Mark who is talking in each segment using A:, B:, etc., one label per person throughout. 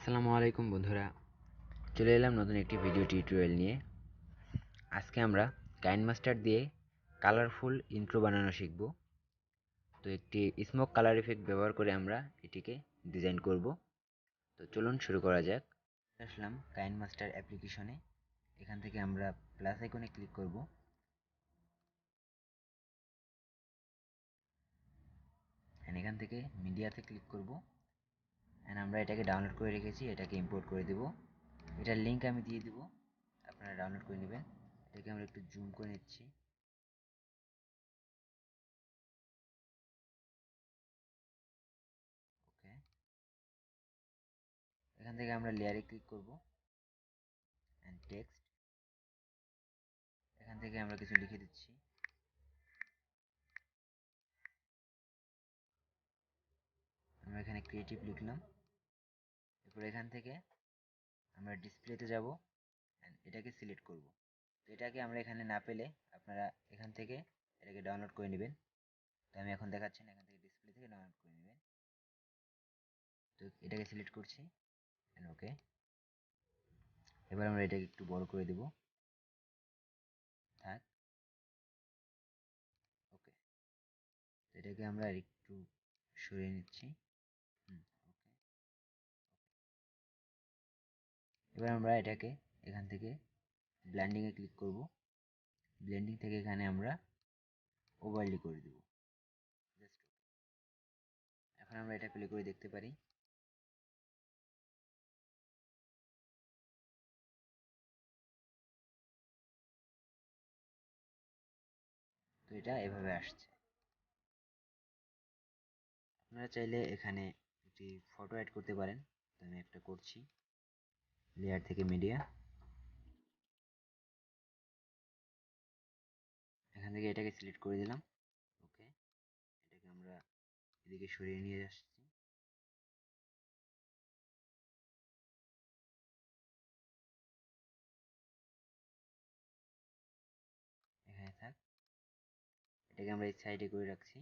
A: আসসালামু আলাইকুম বন্ধুরা, চলে এলাম নতুন একটি ভিডিও টিউটোরিয়াল নিয়ে। আজকে আমরা কাইনমাস্টার দিয়ে কালারফুল ইন্ট্রো বানানো শিখব। তো একটি স্মোক কালার ইফেক্ট ব্যবহার করে আমরা এটিকে ডিজাইন করব। তো চলুন শুরু করা যাক। আসলাম কাইনমাস্টার অ্যাপ্লিকেশনে। এখান থেকে আমরা প্লাস আইকনে ক্লিক করব। এখান থেকে মিডিয়াতে ক্লিক করব। আমরা এটাকে ডাউনলোড করে রেখেছি, এটাকে ইম্পোর্ট করে দেব। এটার লিঙ্ক আমি দিয়ে দেব, আপনারা ডাউনলোড করে নেবেন। এটাকে আমরা একটু জুম করে নিচ্ছি। ওকে, এখান থেকে আমরা লেয়ারে ক্লিক করব অ্যান্ড টেক্সট। এখান থেকে আমরা কিছু লিখে দিচ্ছি। আমরা এখানে ক্রিয়েটিভ লিখলাম। এরপর এখান থেকে আমরা ডিসপ্লেতে যাব অ্যান্ড এটাকে সিলেক্ট করব। তো এটাকে আমরা এখানে না পেলে আপনারা এখান থেকে এটাকে ডাউনলোড করে নেবেন। তো আমি এখন দেখাচ্ছি না, এখান থেকে ডিসপ্লে থেকে ডাউনলোড করে নেবেন। তো এটাকে সিলেক্ট করছি অ্যান্ড ওকে। এবার আমরা এটাকে একটু বড় করে দেব। থাক, ওকে। এটাকে আমরা একটু সরিয়ে নিচ্ছি। ওকে। এবার আমরা এটাকে এখান থেকে ব্লেন্ডিংয়ে ক্লিক করব। ব্লেন্ডিং থেকে এখানে আমরা ওভারলি করে দেব। এখন আমরা এটা প্লে করে দেখতে পারি। তো এটা এভাবে আসছে। আপনারা চাইলে এখানে একটি ফটো অ্যাড করতে পারেন। তো আমি একটা করছি। লেয়ার থেকে মিডিয়া, এখান থেকে এটাকে সিলেক্ট করে দিলাম। ওকে, এটাকে আমরা এদিকে সরিয়ে নিয়ে আসছি। এখানে থাক, এটাকে আমরা এই সাইডে করে রাখছি।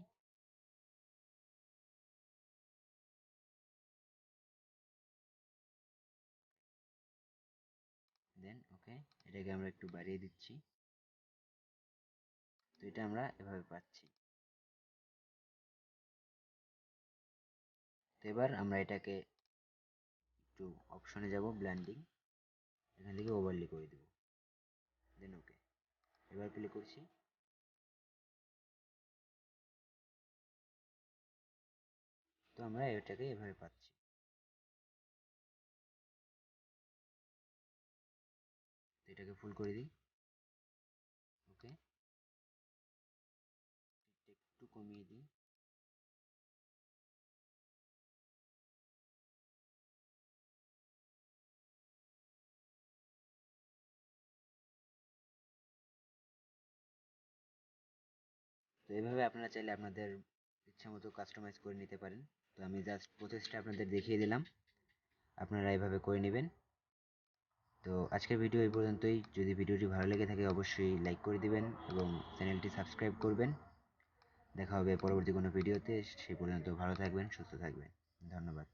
A: দেন ওকে, এটাকে আমরা একটু বাড়িয়ে দিচ্ছি। তো এটা আমরা এভাবে পাচ্ছি। তো এবার আমরা এটাকে একটু অপশনে যাব, ব্লেন্ডিং, এখান থেকে ওভারলি করে দেব। দেন ওকে, এবার প্লে করছি। তো আমরা এটাকে এভাবে পাচ্ছি। তো এটাকে ফুল করে দিই। ওকে, একটু কমিয়ে দিই। তো এভাবে আপনারা চাইলে আপনাদের ইচ্ছামতো কাস্টমাইজ করে নিতে পারেন। তো আমি জাস্ট প্রসেসটা আপনাদের দেখিয়ে দিলাম, আপনারা এভাবে করে নেবেন। তো আজকের ভিডিও এই পর্যন্তই। যদি ভিডিওটি ভালো লেগে থাকে অবশ্যই লাইক করে দিবেন এবং চ্যানেলটি সাবস্ক্রাইব করবেন। দেখা হবে পরবর্তী কোনো ভিডিওতে। সেই পর্যন্ত ভালো থাকবেন, সুস্থ থাকবেন। ধন্যবাদ।